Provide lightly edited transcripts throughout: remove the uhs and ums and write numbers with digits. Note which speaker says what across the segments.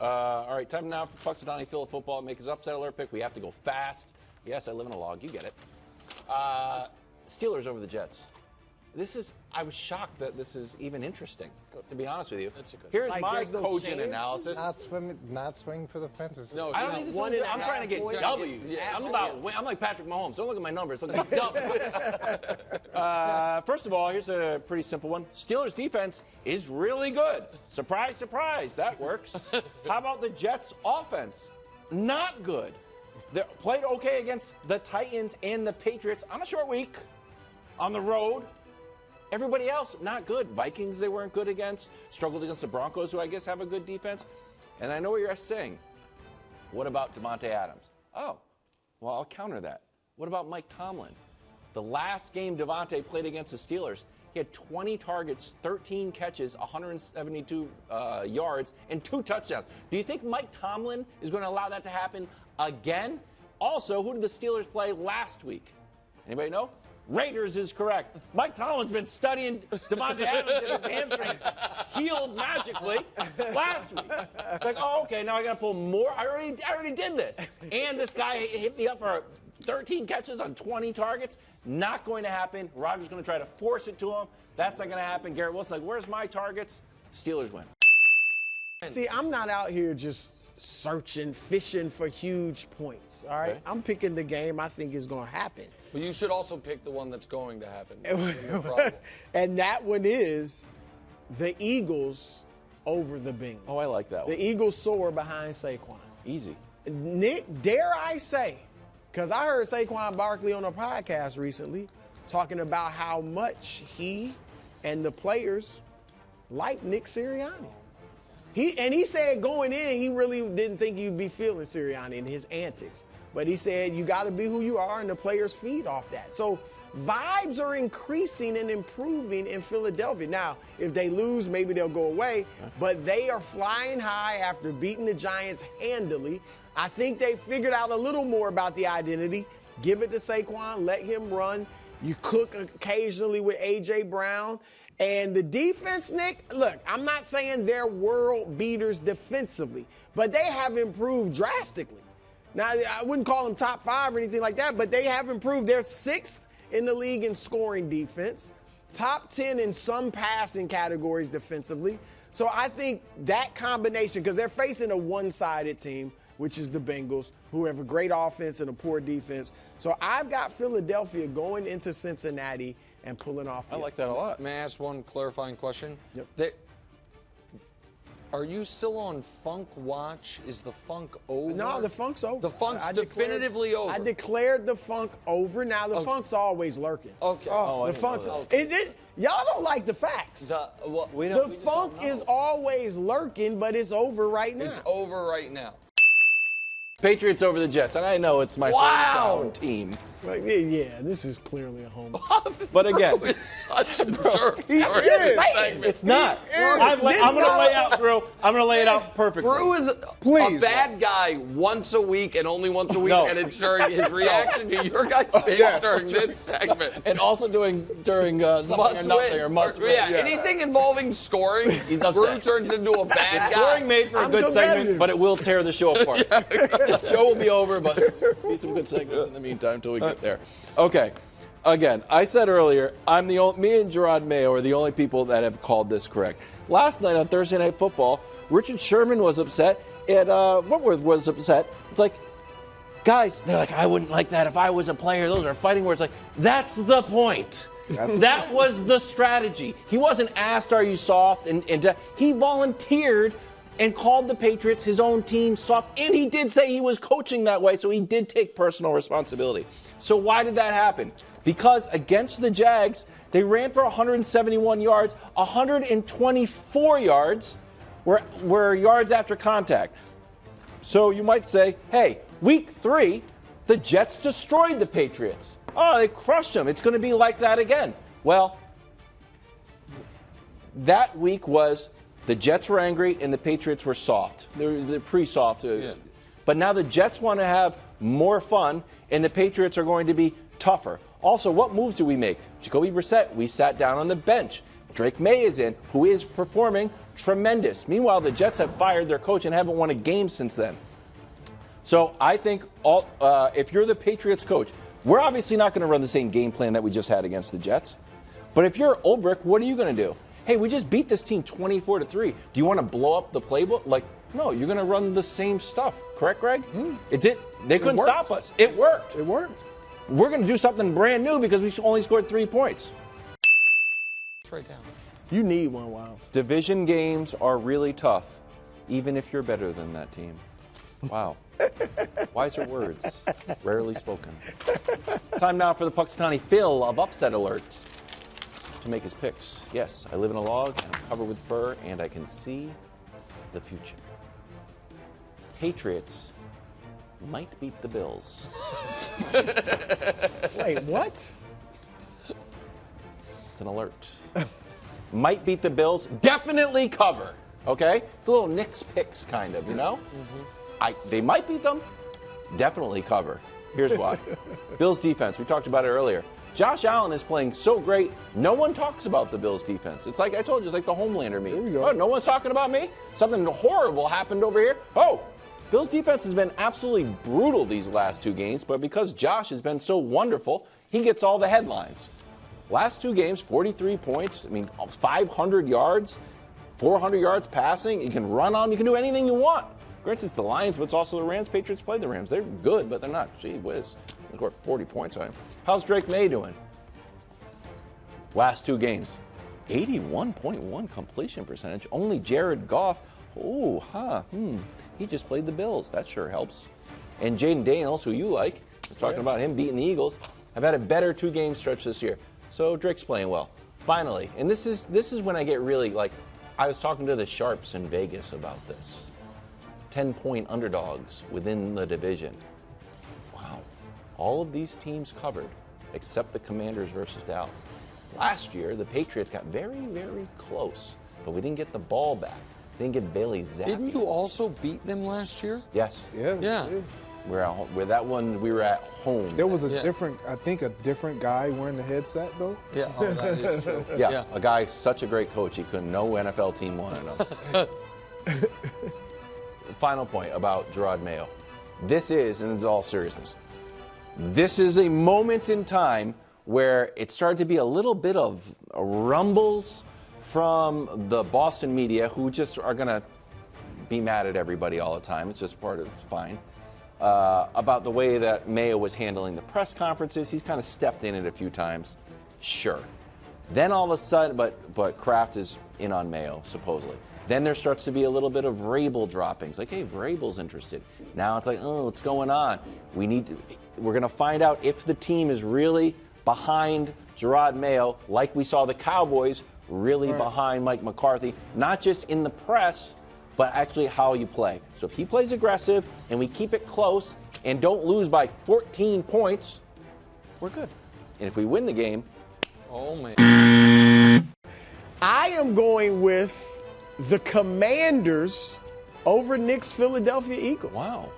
Speaker 1: All right, time now for Puxatawny Phil of Football. Make his upset alert pick. We have to go fast. Yes, I live in a log. You get it. Steelers over the Jets. I was shocked that this is even interesting, to be honest with you.
Speaker 2: That's a good.
Speaker 1: Here's my cogent analysis.
Speaker 3: Not swing for the fences.
Speaker 2: No,
Speaker 1: I don't think this is I'm trying to get W's.
Speaker 2: Yeah,
Speaker 1: I'm like Patrick Mahomes. Don't look at my numbers. Look at my W's. First of all, here's a pretty simple one. Steelers defense is really good. Surprise, surprise. That works. How about the Jets offense? Not good. They played okay against the Titans and the Patriots on a short week on the road. Everybody else, not good. Vikings, they weren't good against. Struggled against the Broncos, who I guess have a good defense. And I know what you're saying. What about Davante Adams? Oh, well, I'll counter that. What about Mike Tomlin? The last game Davante played against the Steelers, he had 20 targets, 13 catches, 172 yards, and 2 touchdowns. Do you think Mike Tomlin is going to allow that to happen again? Also, who did the Steelers play last week? Anybody know? Raiders is correct. Mike Tomlin's been studying Davante Adams and his hamstring healed magically last week. It's like, oh, okay, now I got to pull more. I already did this. And this guy hit me up for 13 catches on 20 targets. Not going to happen. Rodgers going to try to force it to him. That's not going to happen. Garrett Wilson's like, where's my targets? Steelers win.
Speaker 4: See, I'm not out here just searching, fishing for huge points, all right?
Speaker 1: Okay.
Speaker 4: I'm picking the game I think is going to happen.
Speaker 2: But you should also pick the one that's going to happen. No problem.
Speaker 4: And that one is the Eagles over the Bengals.
Speaker 1: Oh, I like that one.
Speaker 4: The Eagles soar behind Saquon.
Speaker 1: Easy.
Speaker 4: Nick, dare I say, because I heard Saquon Barkley on a podcast recently talking about how much he and the players like Nick Sirianni. He said going in, he really didn't think you'd be feeling Sirianni and his antics. But he said you got to be who you are, and the players feed off that. So vibes are increasing and improving in Philadelphia. Now, if they lose, maybe they'll go away. But they are flying high after beating the Giants handily. I think they figured out a little more about the identity. Give it to Saquon, let him run. You cook occasionally with A.J. Brown. And the defense, Nick, look, I'm not saying they're world beaters defensively, but they have improved drastically. Now, I wouldn't call them top 5 or anything like that, but they have improved. They're 6th in the league in scoring defense, top 10 in some passing categories defensively. So I think that combination, because they're facing a one-sided team, which is the Bengals, who have a great offense and a poor defense. So I've got Philadelphia going into Cincinnati and pulling off.
Speaker 1: I like that a lot.
Speaker 2: May I ask one clarifying question?
Speaker 4: Yep.
Speaker 2: Are you still on Funk Watch? Is the Funk over?
Speaker 4: No, the Funk's over.
Speaker 2: The Funk's definitively over.
Speaker 4: I declared the Funk over. Now, the Funk's always lurking.
Speaker 2: Okay.
Speaker 4: The Funk's. Y'all don't like the facts.
Speaker 2: The
Speaker 4: Funk is always lurking, but it's over right now.
Speaker 2: It's over right now.
Speaker 1: Patriots over the Jets, and I know it's my hometown team.
Speaker 4: Yeah, this is clearly a home.
Speaker 1: But again,
Speaker 2: It's such a jerk.
Speaker 1: it's not. I'm going to lay out, Drew. I'm going to lay it out perfectly.
Speaker 2: Drew is a bad guy once a week and only once a week, and it's during his reaction to your guys' picks during this segment.
Speaker 1: And also during something or nothing or must win.
Speaker 2: Yeah, anything involving scoring, Drew turns into a bad guy.
Speaker 1: Scoring made for a good segment, but it will tear the show apart. The show will be over, but there'll be some good segments in the meantime until we get there. Okay. Again, I said earlier, me and Gerard Mayo are the only people that have called this correct. Last night on Thursday Night Football, Richard Sherman was upset, and Whitworth was upset. It's like, guys, they're like, I wouldn't like that if I was a player. Those are fighting words. Like, that's the point. That was the strategy. He wasn't asked, are you soft? And he volunteered and called the Patriots, his own team, soft. And he did say he was coaching that way, so he did take personal responsibility. So why did that happen? Because against the Jags, they ran for 171 yards. 124 yards were yards after contact. So you might say, hey, week 3, the Jets destroyed the Patriots. Oh, they crushed them. It's going to be like that again. Well, that week was the Jets were angry and the Patriots were soft. They're pre-soft. But now the Jets want to have more fun and the Patriots are going to be tougher. Also, what moves did we make? Jacoby Brissett, we sat down on the bench. Drake May is in, who is performing tremendous. Meanwhile, the Jets have fired their coach and haven't won a game since then. So I think if you're the Patriots coach, we're obviously not going to run the same game plan that we just had against the Jets. But if you're Ulbrich, what are you going to do? Hey, we just beat this team 24-3. Do you want to blow up the playbook? Like, no, you're going to run the same stuff. Correct, Greg? It did. They couldn't stop us. It worked.
Speaker 4: It worked.
Speaker 1: We're going to do something brand new because we only scored 3 points.
Speaker 2: Straight down.
Speaker 4: You need one, Wiles.
Speaker 1: Division games are really tough, even if you're better than that team. Wow. Wiser words, rarely spoken. Time now for the Puxatawny Phil of Upset Alerts to make his picks. Yes, I live in a log, and I'm covered with fur, and I can see the future. Patriots might beat the Bills.
Speaker 4: Wait, what?
Speaker 1: It's an alert. Might beat the Bills, definitely cover. Okay? It's a little Nick's picks kind of, you know? They might beat them, definitely cover. Here's why. Bills defense, we talked about it earlier. Josh Allen is playing so great, no one talks about the Bills defense. It's like I told you, it's like the Homelander meme.
Speaker 4: There you go.
Speaker 1: Oh, no one's talking about me? Something horrible happened over here? Oh, Bills defense has been absolutely brutal these last 2 games, but because Josh has been so wonderful, he gets all the headlines. Last 2 games, 43 points, 500 yards, 400 yards passing. You can run on, you can do anything you want. Granted, it's the Lions, but it's also the Rams. Patriots played the Rams. They're good, but they're not. Gee whiz. They scored 40 points on him. How's Drake May doing? Last 2 games, 81.1 completion percentage. Only Jared Goff. He just played the Bills. That sure helps. And Jaden Daniels, who you like, we're talking about him beating the Eagles, have had a better 2-game stretch this year. So Drake's playing well. Finally, and this is when I get really I was talking to the Sharps in Vegas about this. 10-point underdogs within the division. Wow. All of these teams covered except the Commanders versus Dallas. Last year, the Patriots got very, very close, but we didn't get the ball back. Didn't get Bailey Zappi.
Speaker 2: Didn't you also beat them last year?
Speaker 1: Yes.
Speaker 2: Yeah.
Speaker 1: We're at home. With that one, we were at home.
Speaker 5: There was a different guy wearing the headset though.
Speaker 2: Yeah, that is true.
Speaker 1: Yeah, a guy, such a great coach, he couldn't. No NFL team wanted him. Final point about Gerard Mayo. This is, and it's all seriousness, this is a moment in time where it started to be a little bit of rumbles from the Boston media, who just are going to be mad at everybody all the time. It's just part of it's fine. About the way that Mayo was handling the press conferences. He's kind of stepped in it a few times. Sure. Then all of a sudden, but Kraft is in on Mayo, supposedly. Then there starts to be a little bit of Vrabel droppings. Like, hey, Vrabel's interested. Now it's like, oh, what's going on? We're going to find out if the team is really behind Gerard Mayo, like we saw the Cowboys really behind Mike McCarthy, not just in the press, but actually how you play. So if he plays aggressive and we keep it close and don't lose by 14 points, we're good. And if we win the game,
Speaker 2: oh man.
Speaker 4: I am going with the Commanders over Nick's Philadelphia Eagles.
Speaker 1: wow.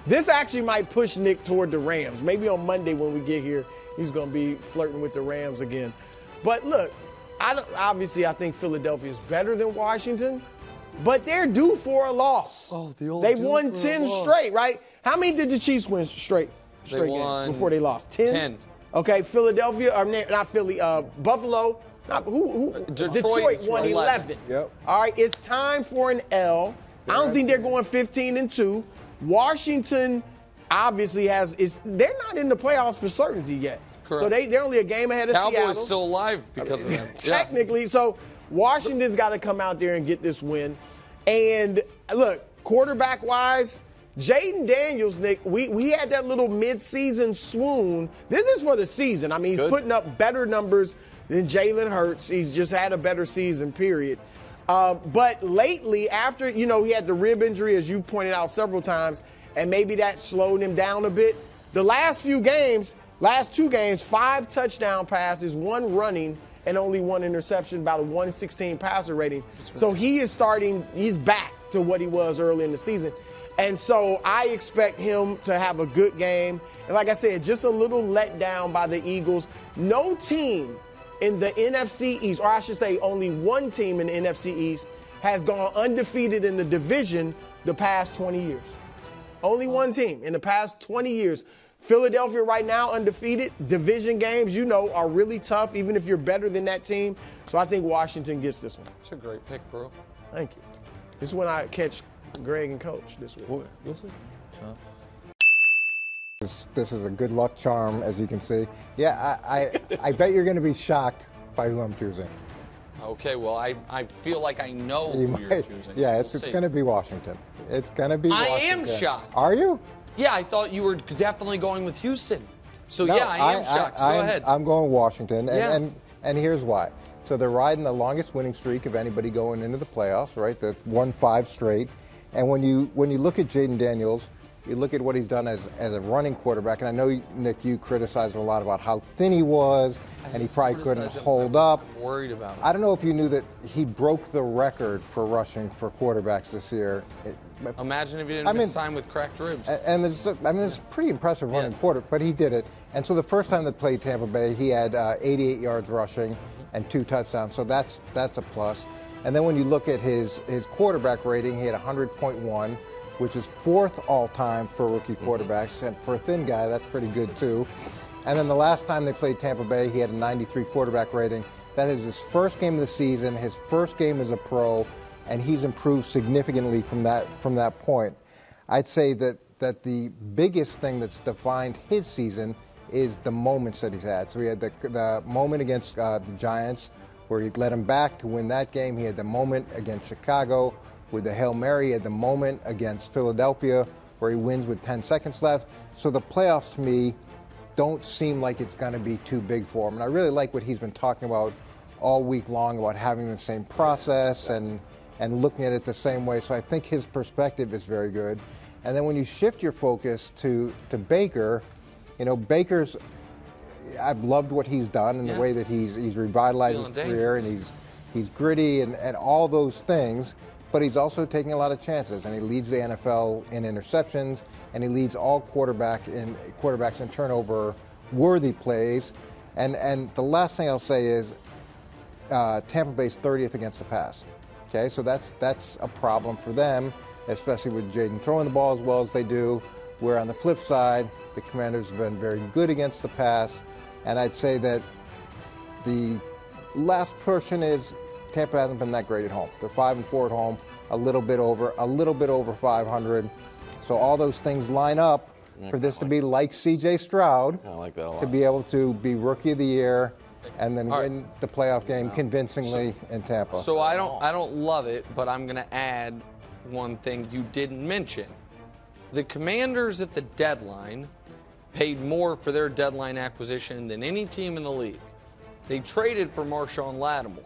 Speaker 4: This actually might push Nick toward the Rams. Maybe on Monday when we get here, he's going to be flirting with the Rams again. But look, I think Philadelphia is better than Washington, but they're due for a loss.
Speaker 2: Oh, the old
Speaker 4: They
Speaker 2: due
Speaker 4: won
Speaker 2: for a
Speaker 4: 10
Speaker 2: loss.
Speaker 4: straight, right? How many did the Chiefs win straight
Speaker 2: They
Speaker 4: games
Speaker 2: won
Speaker 4: before they lost? 10?
Speaker 2: 10.
Speaker 4: Okay, Philadelphia, or not Philly, Buffalo. Detroit won 11.
Speaker 5: Yep.
Speaker 4: All right, it's time for an L. I don't think they're going 15-2. Washington obviously they're not in the playoffs for certainty yet.
Speaker 2: Correct.
Speaker 4: So they're only a game ahead of Seattle.
Speaker 2: Cowboys still alive because of them.
Speaker 4: Technically, so Washington's got to come out there and get this win. And look, quarterback-wise, Jaden Daniels, Nick, we had that little mid-season swoon. This is for the season. I mean, he's putting up better numbers than Jalen Hurts. He's just had a better season, period. But lately, after, he had the rib injury, as you pointed out several times, and maybe that slowed him down a bit. The last 2 games, 5 touchdown passes, 1 running, and only 1 interception, about a 116 passer rating. So he's back to what he was early in the season. And so I expect him to have a good game. And like I said, just a little let down by the Eagles. No team in the NFC East, or I should say only one team in the NFC East has gone undefeated in the division the past 20 years. Only one team in the past 20 years. Philadelphia right now undefeated. Division games, are really tough, even if you're better than that team. So I think Washington gets this one.
Speaker 2: It's a great pick, bro.
Speaker 4: Thank you. This is when I catch Greg and Coach this week.
Speaker 1: We'll see.
Speaker 3: This is a good luck charm, as you can see. Yeah, I bet you're going to be shocked by who I'm choosing.
Speaker 2: Okay, well, I feel like I know who you're choosing.
Speaker 3: Yeah,
Speaker 2: so
Speaker 3: it's going to be Washington. It's going to be Washington.
Speaker 2: I am shocked.
Speaker 3: Are you?
Speaker 2: Yeah, I thought you were definitely going with Houston. So,
Speaker 3: No,
Speaker 2: yeah, I am shocked. Go ahead.
Speaker 3: I'm going Washington,
Speaker 2: Yeah.
Speaker 3: and here's why. So they're riding the longest winning streak of anybody going into the playoffs, right? They've won 5 straight. And when you look at Jaden Daniels, you look at what he's done as a running quarterback, and I know, Nick, you criticized him a lot about how thin he was, and he probably couldn't hold up.
Speaker 2: I'm worried about him.
Speaker 3: I don't know if you knew that he broke the record for rushing for quarterbacks this year.
Speaker 2: Imagine if you didn't miss time with cracked ribs.
Speaker 3: And it's pretty impressive running quarter, but he did it. And so the first time they played Tampa Bay, he had 88 yards rushing and 2 touchdowns. So that's a plus. And then when you look at his quarterback rating, he had 100.1, which is 4th all-time for rookie quarterbacks. And for a thin guy, that's pretty good too. And then the last time they played Tampa Bay, he had a 93 quarterback rating. That is his first game of the season, his first game as a pro, and he's improved significantly from that point. I'd say that the biggest thing that's defined his season is the moments that he's had. So he had the moment against the Giants where he led him back to win that game. He had the moment against Chicago with the Hail Mary. He had the moment against Philadelphia where he wins with 10 seconds left. So the playoffs, to me, don't seem like it's going to be too big for him. And I really like what he's been talking about all week long about having the same process and looking at it the same way. So I think his perspective is very good. And then when you shift your focus to Baker, Baker's, I've loved what he's done and the way that he's revitalized his career, and he's gritty and all those things, but he's also taking a lot of chances, and he leads the NFL in interceptions, and he leads all quarterbacks in turnover-worthy plays. And the last thing I'll say is Tampa Bay's 30th against the pass. Okay, so that's a problem for them, especially with Jaden throwing the ball as well as they do, where on the flip side, the Commanders have been very good against the pass. And I'd say that the last portion is Tampa hasn't been that great at home. They're 5-4 at home, a little bit over 500. So all those things line up for this to be like C.J. Stroud.
Speaker 2: I like that a lot.
Speaker 3: To be able to be Rookie of the Year and then win the playoff game convincingly in Tampa.
Speaker 2: So I don't love it, but I'm going to add one thing you didn't mention. The Commanders at the deadline paid more for their deadline acquisition than any team in the league. They traded for Marshawn Lattimore.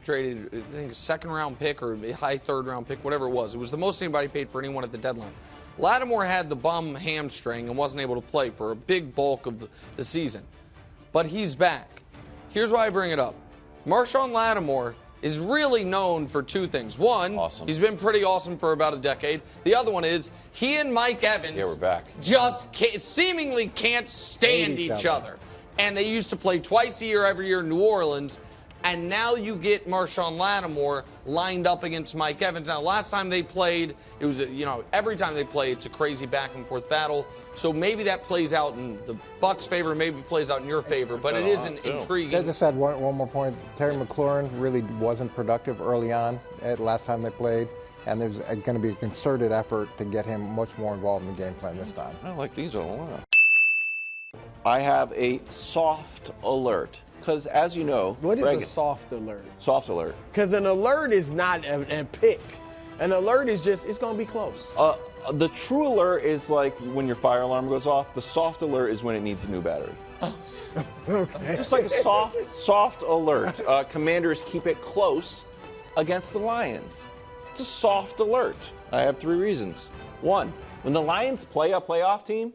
Speaker 2: Traded, I think, a 2nd-round pick or a high 3rd-round pick, whatever it was. It was the most anybody paid for anyone at the deadline. Lattimore had the bum hamstring and wasn't able to play for a big bulk of the season. But he's back. Here's why I bring it up. Marshawn Lattimore is really known for 2 things. One, he's been pretty awesome for about a decade. The other one is he and Mike Evans just seemingly can't stand each other. And they used to play twice a year, every year in New Orleans. And now you get Marshawn Lattimore lined up against Mike Evans. Now, last time they played, it was, every time they play, it's a crazy back-and-forth battle. So maybe that plays out in the Bucs' favor, maybe plays out in your favor, but it is intriguing.
Speaker 3: I just had one more point. Terry McLaurin really wasn't productive early on at last time they played, and there's going to be a concerted effort to get him much more involved in the game plan this time.
Speaker 2: I like these a lot.
Speaker 1: I have a soft alert. Because as you know,
Speaker 4: what is a soft alert?
Speaker 1: Soft alert.
Speaker 4: Because an alert is not a pick. An alert is just, it's going to be close.
Speaker 1: The true alert is like when your fire alarm goes off. The soft alert is when it needs a new battery.
Speaker 4: Okay.
Speaker 1: Just like a soft alert. Commanders keep it close against the Lions. It's a soft alert. I have 3 reasons. 1, when the Lions play a playoff team,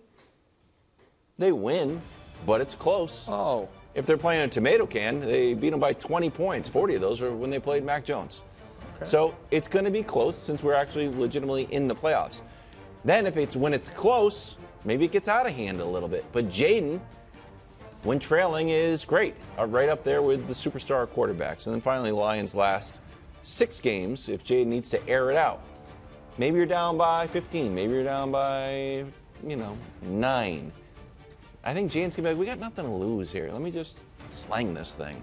Speaker 1: they win, but it's close.
Speaker 2: Oh.
Speaker 1: If they're playing a tomato can, they beat them by 20 points. 40 of those are when they played Mac Jones. Okay. So it's going to be close since we're actually legitimately in the playoffs. Then when it's close, maybe it gets out of hand a little bit. But Jaden when trailing is great, right up there with the superstar quarterbacks. And then finally, Lions last 6 games if Jade needs to air it out. Maybe you're down by 15. Maybe you're down by, 9. I think Jaden's going to be like, we got nothing to lose here. Let me just slang this thing.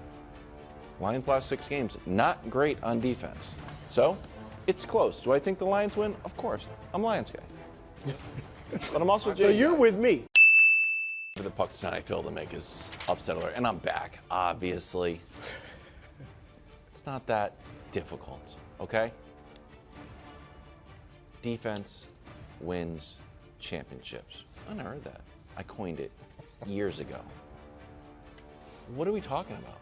Speaker 1: Lions last 6 games, not great on defense. So, it's close. Do I think the Lions win? Of course. I'm a Lions guy. But I'm also
Speaker 4: So you're with me.
Speaker 1: For the Punxsutawney Phil to make his upset alert. And I'm back, obviously. It's not that difficult, okay? Defense wins championships. I never heard that. I coined it years ago. What are we talking about?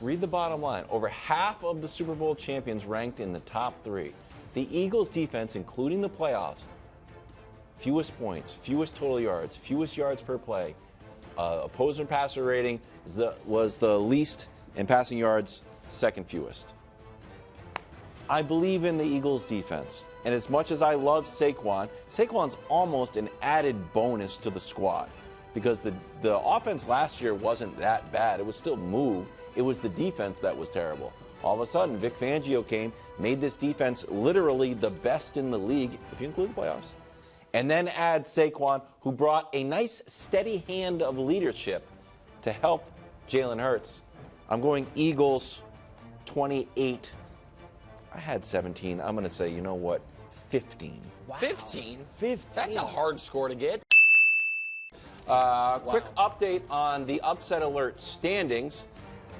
Speaker 1: Read the bottom line. Over half of the Super Bowl champions ranked in the top 3. The Eagles' defense, including the playoffs, fewest points, fewest total yards, fewest yards per play. Opposer passer rating was the least in passing yards, second fewest. I believe in the Eagles' defense. And as much as I love Saquon's almost an added bonus to the squad because the offense last year wasn't that bad. It was still moved. It was the defense that was terrible. All of a sudden, Vic Fangio came, made this defense literally the best in the league, if you include the playoffs. And then add Saquon, who brought a nice steady hand of leadership to help Jalen Hurts. I'm going Eagles 28. I had 17. I'm going to say, 15.
Speaker 2: Wow. 15?
Speaker 4: 15.
Speaker 2: That's a hard score to get.
Speaker 1: Quick update on the upset alert standings.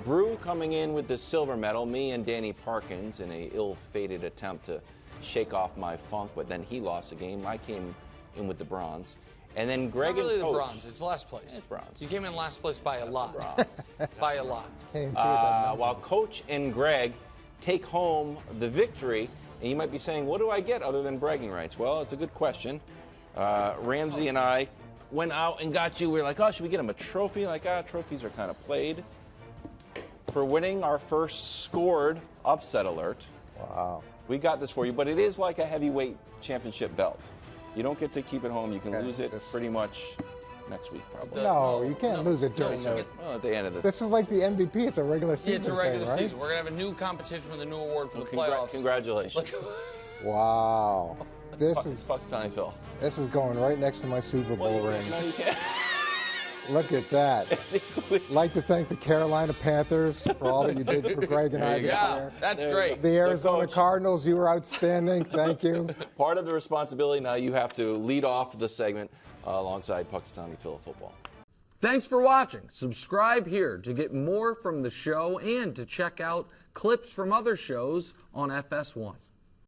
Speaker 1: Brew coming in with the silver medal. Me and Danny Parkins in a ill-fated attempt to shake off my funk, but then he lost a game. I came in with the bronze. And then Greg
Speaker 2: It's not really
Speaker 1: and Coach.
Speaker 2: the bronze. It's last place.
Speaker 1: It's bronze.
Speaker 2: You came in last place by a lot. By a lot.
Speaker 1: While Coach and Greg take home the victory, and you might be saying, what do I get other than bragging rights? Well, it's a good question. Ramsey and I went out and got you. We were like, oh, should we get him a trophy? Like, trophies are kind of played. For winning our first scored upset alert.
Speaker 3: Wow.
Speaker 1: We got this for you, but it is like a heavyweight championship belt. You don't get to keep it home. You can lose it pretty much next week, probably.
Speaker 3: No, you can't lose it during the.
Speaker 1: Well, at the end of the.
Speaker 3: This is like the MVP. It's a regular season.
Speaker 2: Yeah, it's a regular
Speaker 3: thing, right?
Speaker 2: season. We're going to have a new competition with a new award for the playoffs.
Speaker 1: Congratulations.
Speaker 3: Wow. This is
Speaker 1: Punxsutawney Phil.
Speaker 3: This is going right next to my Super Bowl ring.
Speaker 1: No, you can't.
Speaker 3: Look at that. Like to thank the Carolina Panthers for all that you did for Greg and I this year.
Speaker 2: That's great.
Speaker 3: The Arizona
Speaker 1: Coach.
Speaker 3: Cardinals, you were outstanding. Thank you.
Speaker 1: Part of the responsibility now, you have to lead off the segment alongside Punxsutawney Phil football.
Speaker 2: Thanks for watching. Subscribe here to get more from the show and to check out clips from other shows on FS1.